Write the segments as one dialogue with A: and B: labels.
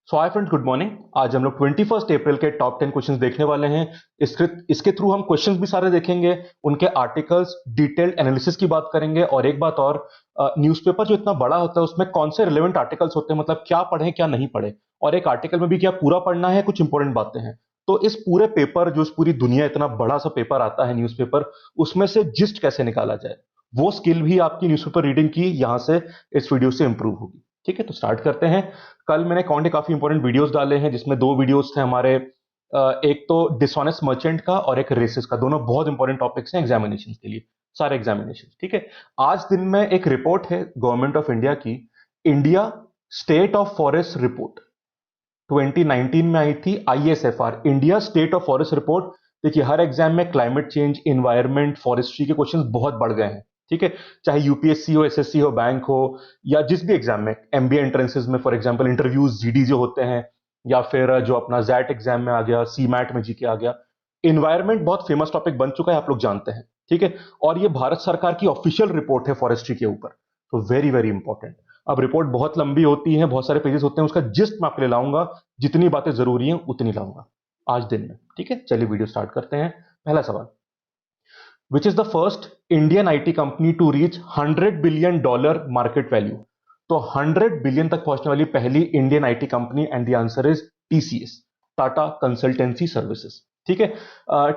A: सो hi friends, good morning. आज हम लोग 21 अप्रैल के टॉप 10 क्वेश्चंस देखने वाले हैं। इसके थ्रू हम क्वेश्चंस भी सारे देखेंगे, उनके आर्टिकल्स, डिटेल्ड एनालिसिस की बात करेंगे। और एक बात और, न्यूज़पेपर जो इतना बड़ा होता है उसमें कौन से रिलेवेंट आर्टिकल्स होते हैं, मतलब क्या पढ़ें क्या नहीं पढ़े, और एक आर्टिकल में भी क्या पूरा पढ़ना है, कुछ इंपॉर्टेंट बातें हैं। तो इस पूरे पेपर, जो इस पूरी दुनिया, इतना बड़ा सा पेपर आता है न्यूज़पेपर, उसमें से जिस्ट कैसे निकाला जाए, वो स्किल भी आपकी न्यूज़पेपर रीडिंग की यहाँ से, इस वीडियो से इंप्रूव होगी। ठीक है, तो स्टार्ट करते हैं। कल मैंने कौन काफी इंपॉर्टेंट वीडियोस डाले हैं, जिसमें दो वीडियोस थे हमारे। एक तो डिसऑनेस्ट मर्चेंट का और एक रेसिस का। दोनों बहुत इंपॉर्टेंट टॉपिक्स हैं एग्जामिनेशन के लिए, सारे एग्जामिनेशन। ठीक है, आज दिन में एक रिपोर्ट है गवर्नमेंट ऑफ इंडिया की, India state of forest report 2019 में आई थी, ISFR, India state of forest report. देखिए, हर एग्जाम में क्लाइमेट चेंज, इन्वायरमेंट, फॉरेस्ट्री के क्वेश्चंस बहुत बढ़ गए हैं। ठीक है, चाहे यूपीएससी हो, एसएससी हो, बैंक हो, या जिस भी एग्जाम में, एमबीए एंट्रेंसेस में फॉर एग्जांपल इंटरव्यूज जीडी जो होते हैं, या फिर जो अपना जैट एग्जाम में आ गया, सी मैट में जीके आ गया। इन्वायरमेंट बहुत फेमस टॉपिक बन चुका है, आप लोग जानते हैं। ठीक है, और ये भारत सरकार की ऑफिशियल रिपोर्ट है फॉरेस्ट्री के ऊपर, तो वेरी वेरी इंपॉर्टेंट। अब रिपोर्ट बहुत लंबी होती है, बहुत सारे पेजेस होते हैं, उसका जिस्ट मैं आपके लिए लाऊंगा, जितनी बातें जरूरी हैं उतनी लाऊंगा आज दिन में। ठीक है, चलिए वीडियो स्टार्ट करते हैं। पहला सवाल, which is the first Indian IT company to reach $100 billion market value. तो 100 बिलियन तक पहुंचने वाली पहली Indian IT company, and the answer is TCS, Tata consultancy services. ठीक है,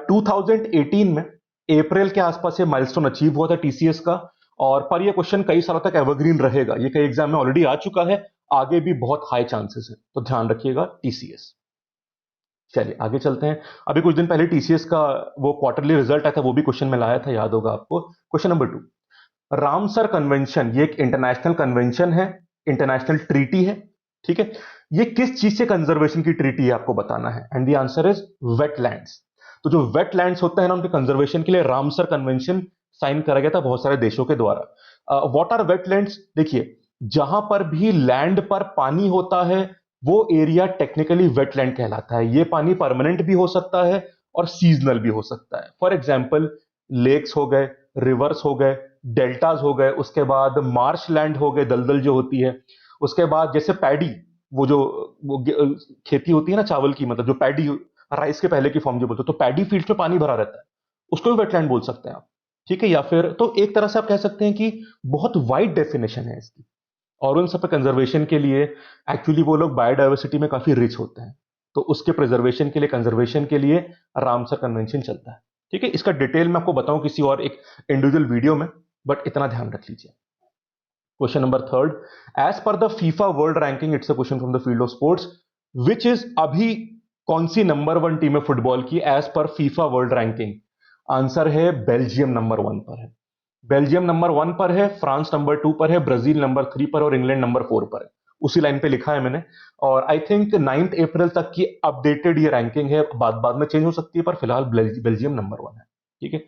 A: 2018 में अप्रैल के आसपास ये माइलस्टोन अचीव हुआ था टीसीएस का। और पर ये क्वेश्चन कई सालों तक एवरग्रीन रहेगा, ये कई एग्जाम में ऑलरेडी आ चुका है, आगे भी बहुत हाई चांसेस है, तो ध्यान रखिएगा टीसीएस। चलिए आगे चलते हैं। अभी कुछ दिन पहले टीसीएस का वो क्वार्टरली रिजल्ट आया था, वो भी क्वेश्चन में लाया था, याद होगा आपको। क्वेश्चन नंबर 2, रामसर कन्वेंशन, ये एक इंटरनेशनल कन्वेंशन है, इंटरनेशनल ट्रीटी है। ठीक है, ये किस चीज से कंजर्वेशन की ट्रीटी है आपको बताना है, and the answer is wetlands. तो जो वेटलैंड्स होते हैं ना, उनके कंजर्वेशन के लिए रामसर कन्वेंशन साइन करा गया था बहुत सारे देशों के द्वारा। What are wetlands? देखिए, जहां पर भी लैंड पर पानी होता है, वो एरिया टेक्निकली वेटलैंड कहलाता है। ये पानी परमानेंट भी हो सकता है और सीजनल भी हो सकता है। फॉर एग्जाम्पल, लेक्स हो गए, रिवर्स हो गए, डेल्टाज हो गए, उसके बाद मार्श लैंड हो गए, दलदल जो होती है। उसके बाद जैसे पैडी, वो जो खेती होती है ना चावल की, मतलब जो पैडी, राइस के पहले की फॉर्म जो बोलते हैं, तो पैडी फील्ड में पानी भरा रहता है, उसको भी वेटलैंड बोल सकते हैं आप। ठीक है, या फिर तो एक तरह से आप कह सकते हैं कि बहुत वाइड डेफिनेशन है इसकी। और उन सब पे कंजर्वेशन के लिए, एक्चुअली वो लोग बायोडाइवर्सिटी में काफी रिच होते हैं, तो उसके प्रिजर्वेशन के लिए, कंजर्वेशन के लिए रामसर कन्वेंशन चलता है। ठीक है, इसका डिटेल मैं आपको बताऊं किसी और एक इंडिविजुअल वीडियो में, बट इतना ध्यान रख लीजिए। Question number 3, as per the FIFA world ranking, it's a question from the field of sports, which is अभी कौन सी नंबर 1 टीम है फुटबॉल की as per FIFA world ranking? Answer है बेल्जियम नंबर 1 पर है। बेल्जियम नंबर 1 पर है, फ्रांस नंबर 2 पर है, ब्राजील नंबर 3 पर, और इंग्लैंड नंबर 4 पर है। उसी लाइन पे लिखा है मैंने। और आई थिंक 9 अप्रैल तक की अपडेटेड ये रैंकिंग है, बाद बाद में चेंज हो सकती है, पर फिलहाल बेल्जियम नंबर 1 है। ठीक है,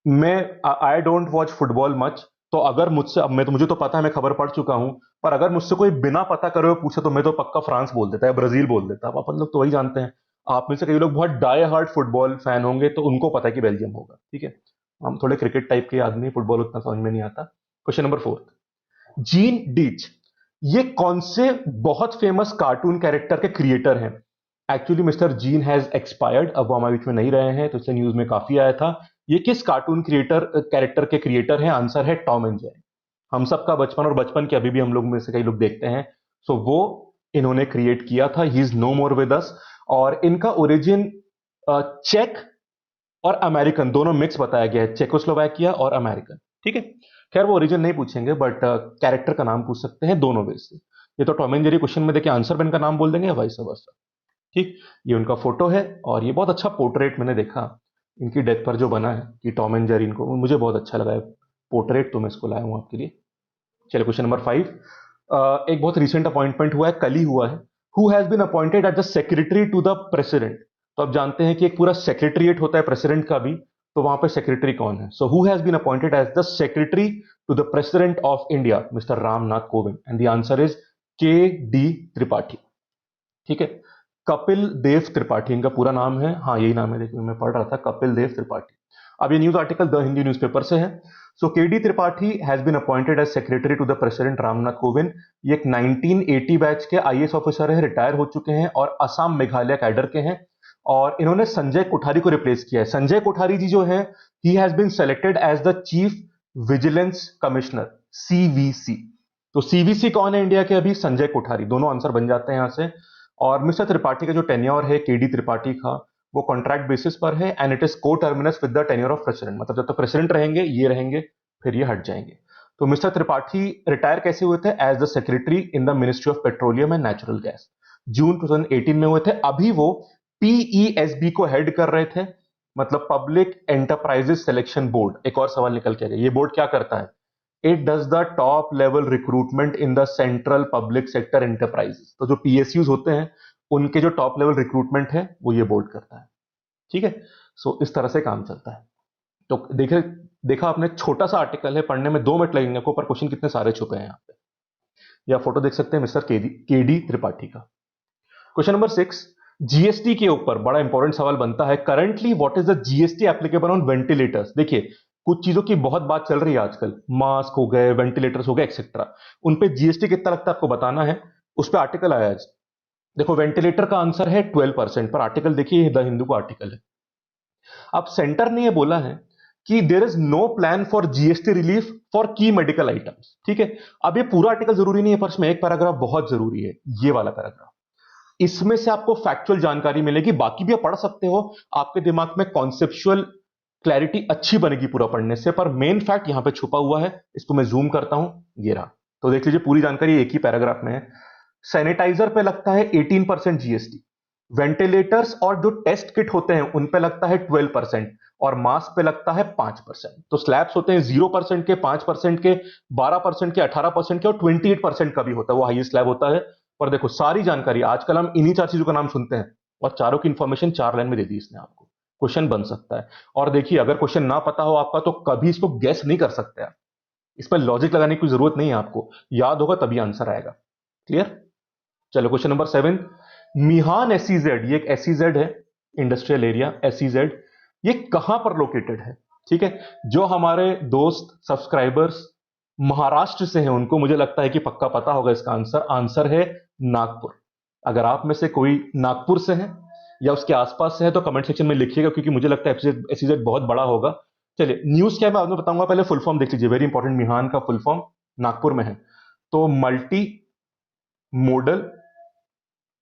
A: मैं I don't watch football much, तो अगर मुझसे, अब मैं तो, मुझे तो पता है, मैं खबर पढ़ चुका हूं, पर अगर मुझसे कोई बिना पता करे हुए पूछे तो मैं तो पक्का फ्रांस बोल देता है, ब्राजील बोल देता है। अपन लोग तो वही जानते हैं। आप में से कई लोग बहुत डाई हार्ड फुटबॉल फैन होंगे, तो उनको पता है कि बेल्जियम होगा। ठीक है, हम थोड़े क्रिकेट टाइप के आदमी, फुटबॉल उतना समझ में नहीं आता। क्वेश्चन नंबर 4, जीन डीच, ये कौन से बहुत फेमस कार्टून कैरेक्टर के क्रिएटर हैं? Actually mister gene has expired, अब वो हमारे बीच में नहीं रहे हैं, तो इसलिए न्यूज में काफी आया था। ये किस कार्टून क्रिएटर, कैरेक्टर के क्रिएटर हैं? आंसर है टॉम एंड जेरी। हम सबका बचपन, और बचपन के अभी भी हम लोग में से कई लोग देखते हैं, सो वो इन्होंने क्रिएट किया था। He is no more with us. और इनका ओरिजिन चेक और अमेरिकन दोनों मिक्स बताया गया है, चेकोस्लोवाकिया और अमेरिकन। ठीक है, खैर वो ओरिजिन नहीं पूछेंगे, बट कैरेक्टर का नाम पूछ सकते हैं दोनों वे से। ये तो टॉम एंड जेरी क्वेश्चन में देखे आंसर में इनका नाम बोल देंगे, या वाइस वर्सा। ठीक, ये उनका फोटो है, और ये बहुत अच्छा पोर्ट्रेट मैंने देखा इनकी डेथ पर जो बना है, कि टॉम एंड जेरी, इनको मुझे बहुत अच्छा लगा है पोर्ट्रेट, तो मैं इसको लाया हूं आपके लिए। चलिए क्वेश्चन नंबर 5, एक बहुत रिसेंट अपॉइंटमेंट हुआ है, कल ही हुआ है। Who has been appointed as the secretary to the president? तो आप जानते हैं कि एक पूरा सेक्रेटरीट होता है प्रेसिडेंट का भी, तो वहां पे सेक्रेटरी कौन है? So who has been appointed as the secretary to the president of India, mister Ramnath Kovind, and the answer is K D Tripathi. ठीक है, कपिल देव त्रिपाठी इनका पूरा नाम है, हाँ यही नाम है, देखिए मैं पढ़ रहा था, कपिल देव त्रिपाठी। अब ये news article the Hindu newspaper से है। So KD Tripathi has been appointed as secretary to the president Ramnath Kovind. ये एक 1980 बैच के आईएएस ऑफिसर है, रिटायर हो चुके हैं और असम मेघालय कैडर के हैं, और इन्होंने संजय कोठारी को रिप्लेस किया है। संजय कोठारी जी जो है, he has been selected as the chief vigilance commissioner, CVC. तो सीवीसी कौन है इंडिया के? अभी संजय कोठारी। दोनों आंसर बन जाते हैं यहां से। और मिस्टर त्रिपाठी का जो टेन्योर है केडी त्रिपाठी का, वो कॉन्ट्रैक्ट बेसिस पर है, एंड इट इज को terminus with the tenure of president. मतलब जब तक प्रेसिडेंट रहेंगे ये रहेंगे, फिर ये हट जाएंगे। तो मिस्टर त्रिपाठी रिटायर कैसे हुए थे? As the secretary in the ministry of petroleum and natural gas, June 2018 में हुए थे। अभी वो पीईएसबी को हेड कर रहे थे, मतलब पब्लिक एंटरप्राइजेस सिलेक्शन बोर्ड। एक और सवाल निकल के आएगा, ये बोर्ड क्या करता है? It does the top level recruitment in the central public sector enterprises. तो जो पीएसयूज होते हैं उनके जो टॉप लेवल रिक्रूटमेंट है वो ये बोर्ड करता है। ठीक है, सो इस तरह से काम चलता है। तो देखा आपने, छोटा सा आर्टिकल है, पढ़ने में 2 मिनट लगेंगे आपको, पर क्वेश्चन कितने सारे छुपे हैं यहाँ पे। या फोटो देख सकते हैं मिस्टर केडी त्रिपाठी का। क्वेश्चन नंबर 6, जीएसटी के ऊपर बड़ा इंपॉर्टेंट सवाल बनता है। Currently what is the GST applicable on ventilators? देखिए, कुछ चीजों की बहुत बात चल रही है आजकल, मास्क हो गए, वेंटिलेटर्स हो गए, एक्सेट्रा। उन पे जीएसटी कितना लगता है आपको बताना है। उस पर आर्टिकल आया आज। देखो, वेंटिलेटर का आंसर है 12%, पर आर्टिकल देखिए, द हिंदू का आर्टिकल है। अब सेंटर ने यह बोला है कि there is no plan for GST relief for key medical items. ठीक है, अब ये पूरा आर्टिकल जरूरी नहीं है, पर इसमें एक पैराग्राफ बहुत जरूरी है, ये वाला पैराग्राफ। इसमें से आपको फैक्चुअल जानकारी मिलेगी, बाकी भी आप पढ़ सकते हो, आपके दिमाग में कॉन्सेप्चुअल क्लैरिटी अच्छी बनेगी पूरा पढ़ने से। पर मेन फैक्ट यहां पे छुपा हुआ है, इसको मैं जूम करता हूं, ये रहा। तो देख लीजिए, पूरी जानकारी एक ही पैराग्राफ में है। सैनिटाइजर पे लगता है 18% जीएसटी, वेंटिलेटर्स और जो टेस्ट किट होते हैं उन पे लगता है 12%, और मास्क पे लगता है 5%। तो स्लैब्स होते हैं 0% के, 5% के, 12% के, 18% के, और 28% का भी होता है, वो हाईएस्ट स्लैब होता है। पर देखो, सारी जानकारी, आजकल हम इन्हीं 4 चीजों का नाम सुनते हैं, और चारों की इंफॉर्मेशन 4 लाइन में दे दी इसने आपको। क्वेश्चन बन सकता है। और देखिए, अगर क्वेश्चन ना पता हो आपका तो कभी इसको गेस नहीं कर सकते आप, इस पर लॉजिक लगाने की जरूरत नहीं है, आपको याद होगा तभी आंसर आएगा। क्लियर? चलो क्वेश्चन नंबर 7, मिहान एसईजेड, ये एक एसईजेड है, इंडस्ट्रियल एरिया एसईजेड, ये कहां पर लोकेटेड है? ठीक है, जो हमारे दोस्त सब्सक्राइबर्स महाराष्ट्र से हैं उनको मुझे लगता है कि पक्का पता होगा इसका आंसर। आंसर है नागपुर। अगर आप में से कोई नागपुर से है या उसके आसपास से है तो कमेंट सेक्शन में लिखिएगा, क्योंकि मुझे लगता है एसईजेड बहुत बड़ा होगा। चलिए, न्यूज क्या है मैं आपको बताऊंगा, पहले फुल फॉर्म देख लीजिए, वेरी इंपॉर्टेंट। मिहान का फुल फॉर्म नागपुर में है। तो model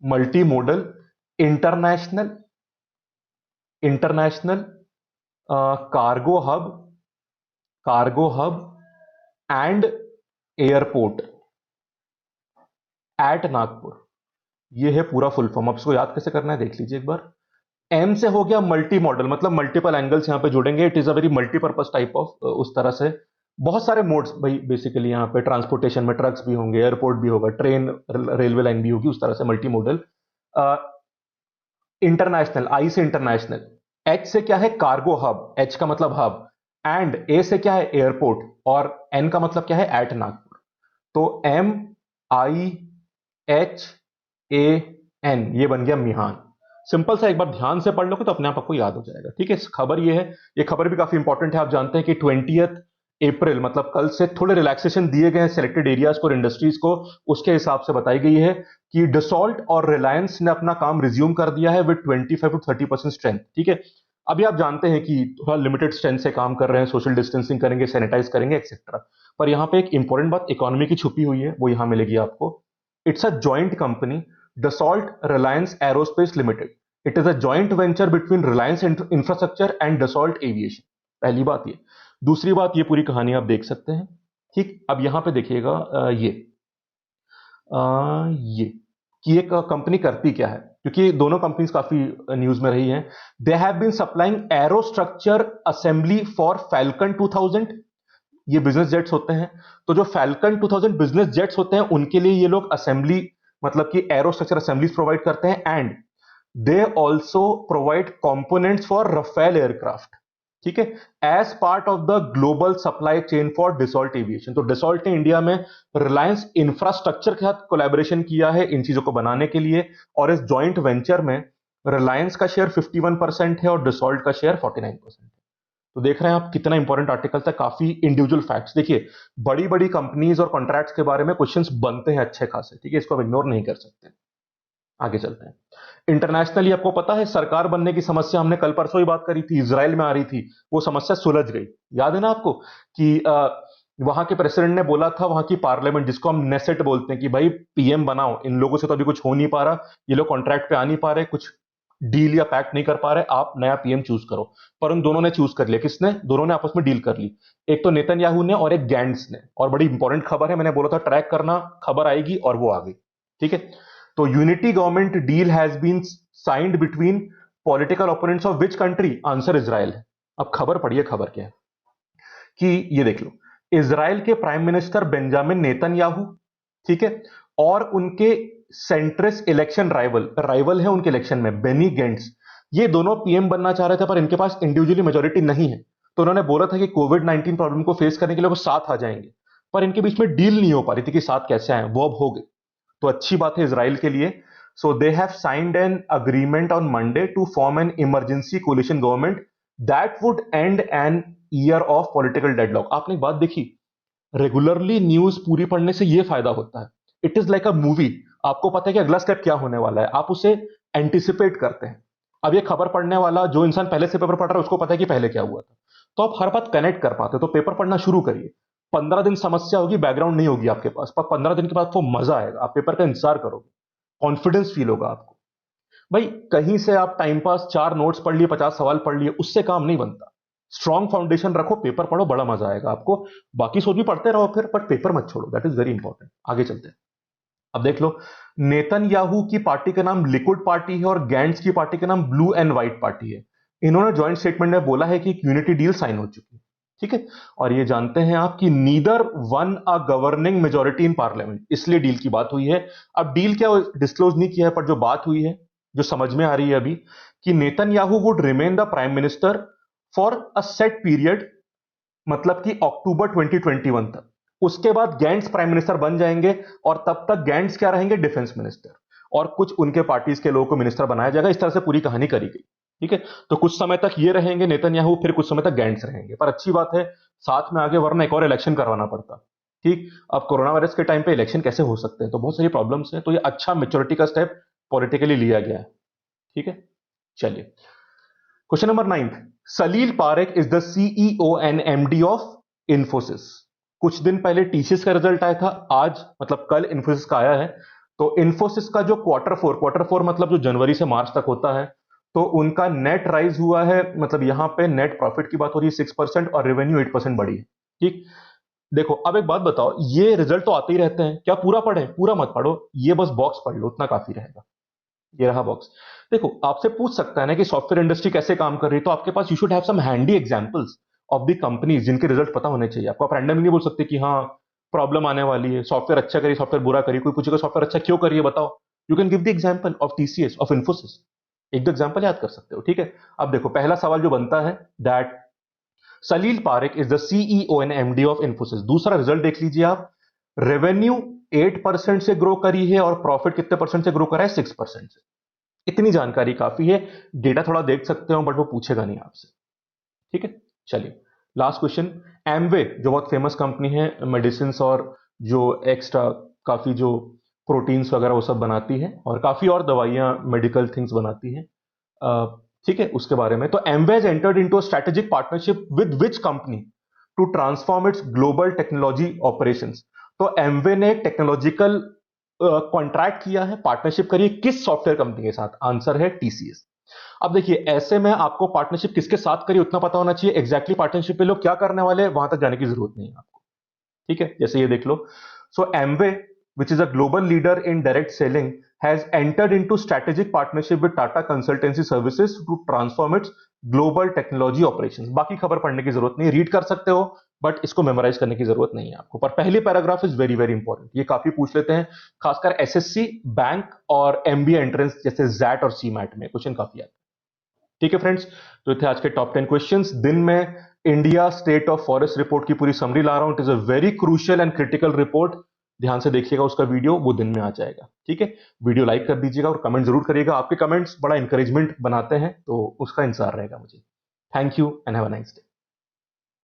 A: multi modal international international cargo hub and airport at Nagpur, ये है पूरा फुल फॉर्म। अब इसको याद कैसे करना है देख लीजिए एक बार। एम से हो गया मल्टी मॉडल, मतलब मल्टीपल एंगल्स यहां पे जुड़ेंगे, it is a very multipurpose type of, उस तरह से बहुत सारे मोड्स भाई बेसिकली यहां पे ट्रांसपोर्टेशन में, ट्रक्स भी होंगे, एयरपोर्ट भी होगा, ट्रेन रेलवे लाइन भी होगी, उस तरह से मल्टी मॉडल। इंटरनेशनल, आई से इंटरनेशनल, एच से क्या है कार्गो हब, एच का मतलब हब, एंड ए से क्या है एयरपोर्ट, और एन का मतलब क्या है एट नागपुर। तो MIHAN, ये बन गया मिहान। सिंपल सा, एक बार ध्यान से पढ़ लोगे तो अपने आप आपको याद हो जाएगा। ठीक है, खबर ये है, ये खबर भी काफी इंपॉर्टेंट है। आप जानते हैं कि 20th अप्रैल, मतलब कल से थोड़े रिलैक्सेशन दिए गए हैं सिलेक्टेड एरियाज को और इंडस्ट्रीज को। उसके हिसाब से बताई गई है कि डसॉल्ट और रिलायंस ने अपना काम रिज्यूम कर दिया है विद 25 to 30% स्ट्रेंथ। ठीक है, अभी आप जानते हैं कि थोड़ा लिमिटेड स्ट्रेंथ से काम कर रहे हैं, सोशल डिस्टेंसिंग करेंगे, सैनिटाइज करेंगे, एक्सेट्रा। पर यहां पे एक इंपॉर्टेंट बात इकोनॉमी की छुपी हुई है, वो यहां मिलेगी आपको। It's a joint company, Dassault Reliance aerospace limited. It is a joint venture between Reliance infrastructure and Dassault aviation. पहली बात ये। दूसरी बात, ये पूरी कहानी आप देख सकते हैं। ठीक, अब यहां पे देखिएगा ये कि एक कंपनी करती क्या है, क्योंकि दोनों कंपनीज काफी न्यूज में रही हैं। They have been supplying aero structure assembly for Falcon 2000, ये बिजनेस जेट्स होते हैं। तो जो फैल्कन 2000 बिजनेस जेट्स होते हैं उनके लिए ये लोग असेंबली, मतलब कि एरो स्ट्रक्चर असेंबलीज प्रोवाइड करते हैं, and they also provide components for Rafale aircraft. ठीक है, as part of the global supply chain for Dassault aviation. तो डिसॉल्ट ने इंडिया में रिलायंस इंफ्रास्ट्रक्चर के साथ कोलैबोरेशन किया है इन चीजों को बनाने के लिए, और इस जॉइंट वेंचर में रिलायंस का शेयर 51% है और डिसॉल्ट का शेयर 49% है। तो देख रहे हैं आप कितना इंपॉर्टेंट आर्टिकल था, काफी इंडिविजुअल फैक्ट्स। देखिए, बड़ी बड़ी कंपनीज और कॉन्ट्रैक्ट्स के बारे में क्वेश्चंस बनते हैं अच्छे खासे, ठीक है, इसको आप इग्नोर नहीं कर सकते। आगे चलते हैं। इंटरनेशनली आपको पता है सरकार बनने की समस्या हमने कल परसों ही बात करी थी, इजराइल में आ रही थी, वो समस्या सुलझ गई। याद है ना आपको कि वहां के प्रेसिडेंट ने बोला था, वहां की पार्लियामेंट जिसको हम नेसेट बोलते हैं, कि भाई पीएम बनाओ, इन लोगों से तो अभी कुछ हो नहीं पा रहा, ये लोग कॉन्ट्रैक्ट पे आ नहीं पा रहे, कुछ डील या पैक्ट नहीं कर पा रहे, आप नया पीएम चूज करो। पर उन दोनों ने चूज कर लिया। किसने? दोनों ने आपस में डील कर ली, एक तो नेतन्याहू ने और एक गैंट्स ने। और बड़ी इंपॉर्टेंट खबर है, मैंने बोला था ट्रैक करना, खबर आएगी और वो आ गई, ठीक है। तो unity government deal has been signed between political opponents of which country? Answer Israel है। अब खबर पढ़िए, खबर क्या है कि ये देख लो, इजराइल के प्राइम मिनिस्टर बेंजामिन नेतन्याहू, ठीक है, और उनके सेंट्रिस्ट इलेक्शन राइवल है उनके इलेक्शन में, बेनी गेंट्स, ये दोनों पीएम बनना चाह रहे थे, पर इनके पास इंडिविजुअली मेजोरिटी नहीं है। तो उन्होंने बोला था कि कोविड 19 प्रॉब्लम को फेस करने के लिए वो साथ आ जाएंगे, पर इनके बीच में डील नहीं हो पा रही थी कि साथ कैसे आए, वो अब हो गई। तो अच्छी बात है इजराइल के लिए। So they have signed an agreement on Monday to form an emergency coalition government that would end an year of political deadlock. आपने एक बात देखी, रेगुलरली न्यूज पूरी पढ़ने से ये फायदा होता है, it is like a movie. आपको पता है कि अगला स्टेप क्या होने वाला है, आप उसे एंटिसिपेट करते हैं। अब ये खबर पढ़ने वाला जो इंसान पहले से पेपर पढ़ रहा है, उसको पता है कि पहले क्या हुआ था, तो आप हर बात कनेक्ट कर पाते हो। तो पेपर पढ़ना शुरू करिए। 15 दिन समस्या होगी, बैकग्राउंड नहीं होगी आपके पास, पर 15 दिन के बाद वो मजा आएगा, आप पेपर का इंतजार करोगे, कॉन्फिडेंस फील होगा आपको। भाई कहीं से आप टाइम पास 4 नोट्स पढ़ लिए, 50 सवाल पढ़ लिए, उससे काम नहीं बनता। स्ट्रॉन्ग फाउंडेशन रखो, पेपर पढ़ो, बड़ा मजा आएगा आपको। बाकी सोच भी पढ़ते रहो फिर, बट पेपर मत छोड़ो, दैट इज वेरी इंपॉर्टेंट। आगे चलते हैं। अब देख लो, नेतन्याहू की पार्टी का नाम लिक्विड पार्टी है और गैंट्स की पार्टी का नाम ब्लू एंड व्हाइट पार्टी है। इन्होंने ज्वाइंट स्टेटमेंट में बोला है कि एक यूनिटी डील साइन हो चुकी है, ठीक है। और ये जानते हैं आप कि neither one a governing majority in parliament, इसलिए डील की बात हुई है। अब डील क्या डिस्क्लोज नहीं किया है, पर जो बात हुई है, जो समझ में आ रही है अभी, कि Netanyahu would remain the prime minister for a set period, मतलब कि अक्टूबर 2021 तक। उसके बाद गैंट्स प्राइम मिनिस्टर बन जाएंगे, और तब तक गैंट्स क्या रहेंगे? डिफेंस मिनिस्टर, और कुछ उनके पार्टीज के लोगों को मिनिस्टर बनाया जाएगा। इस तरह से पूरी कहानी करी गई, ठीक है। तो कुछ समय तक ये रहेंगे नेतन्याहू, फिर कुछ समय तक गैंट्स रहेंगे, पर अच्छी बात है साथ में आगे, वरना एक और इलेक्शन करवाना पड़ता, ठीक। अब कोरोना वायरस के टाइम पे इलेक्शन कैसे हो सकते हैं, तो बहुत सारी प्रॉब्लम्स है। तो ये अच्छा मेच्योरिटी का स्टेप पॉलिटिकली लिया गया है, ठीक है। चलिए, question number 9, Salil Parekh is the CEO and MD of Infosys. कुछ दिन पहले टीसीएस का रिजल्ट आया था, आज मतलब कल इन्फोसिस का आया है। तो इन्फोसिस का जो क्वार्टर फोर मतलब जो जनवरी से मार्च तक होता है, तो उनका नेट राइज हुआ है, मतलब यहां पे नेट प्रॉफिट की बात हो रही है 6%, और रेवेन्यू 8% बढ़ी है, ठीक। देखो, अब एक बात बताओ, ये रिजल्ट तो आते ही रहते हैं, क्या पूरा पढ़े? पूरा मत पढ़ो, ये बस बॉक्स पढ़ लो, उतना काफी रहेगा। ये रहा बॉक्स। देखो, आपसे पूछ सकता है ना कि सॉफ्टवेयर इंडस्ट्री कैसे काम कर रही है, तो आपके पास you should have some handy examples of the companies जिनके रिजल्ट पता होने चाहिए आपको। आप रैंडमली नहीं बोल सकते कि हाँ प्रॉब्लम आने वाली है, सॉफ्टवेयर अच्छा करिए, सॉफ्टवेयर बुरा करिए। कोई पूछेगा सॉफ्टवेयर अच्छा क्यों करिए बताओ, you can give the example of TCS, of Infosys, एक दो एग्जांपल याद कर सकते हो, ठीक है। अब देखो, पहला सवाल जो बनता है, that Salil Parekh is the CEO and MD of Infosys. दूसरा रिजल्ट देख लीजिए आप, रेवेन्यू 8% से ग्रो करी है, और प्रॉफिट कितने परसेंट से ग्रो करा है? 6% से। इतनी जानकारी काफी है, डेटा थोड़ा देख सकते हो, बट वो पूछेगा नहीं आपसे, ठीक है। चलिए, लास्ट क्वेश्चन। एमवे जो बहुत फेमस कंपनी है, मेडिसिन और जो एक्स्ट्रा काफी जो प्रोटीन्स वगैरह वो सब बनाती है, और काफी और दवाइयां मेडिकल थिंग्स बनाती है, ठीक है, उसके बारे में। तो Amway has entered into a strategic partnership with which company to transform its global technology operations. तो एमवे ने टेक्नोलॉजिकल कॉन्ट्रैक्ट किया है, पार्टनरशिप करी है, किस सॉफ्टवेयर कंपनी के साथ? आंसर है टीसीएस। अब देखिए, ऐसे में आपको पार्टनरशिप किसके साथ करी उतना पता होना चाहिए, एग्जैक्टली पार्टनरशिप पे लोग क्या करने वाले हैं वहां तक जाने की जरूरत नहीं है आपको, ठीक है। जैसे ये देख लो, सो Amway which is a global leader in direct selling has entered into strategic partnership with Tata Consultancy Services to transform its global technology operations। बाकी खबर पढ़ने की जरूरत नहीं, रीड कर सकते हो, बट इसको मेमोराइज करने की जरूरत नहीं है आपको। पर पहली paragraph is very very important, ये काफी पूछ लेते हैं, खासकर एसएससी, बैंक और एमबीए एंट्रेंस जैसे जैट और सीमैट में क्वेश्चन काफी आते हैं, ठीक है फ्रेंड्स। तो थे आज के टॉप 10 क्वेश्चंस। दिन में India state of forest report की पूरी समरी ला रहा हूं, it is a very crucial and critical report, ध्यान से देखिएगा, उसका वीडियो वो दिन में आ जाएगा, ठीक है। वीडियो लाइक कर दीजिएगा और कमेंट जरूर करिएगा, आपके कमेंट्स बड़ा इंकरेजमेंट बनाते हैं, तो उसका इंतजार रहेगा मुझे। Thank you and have a nice day.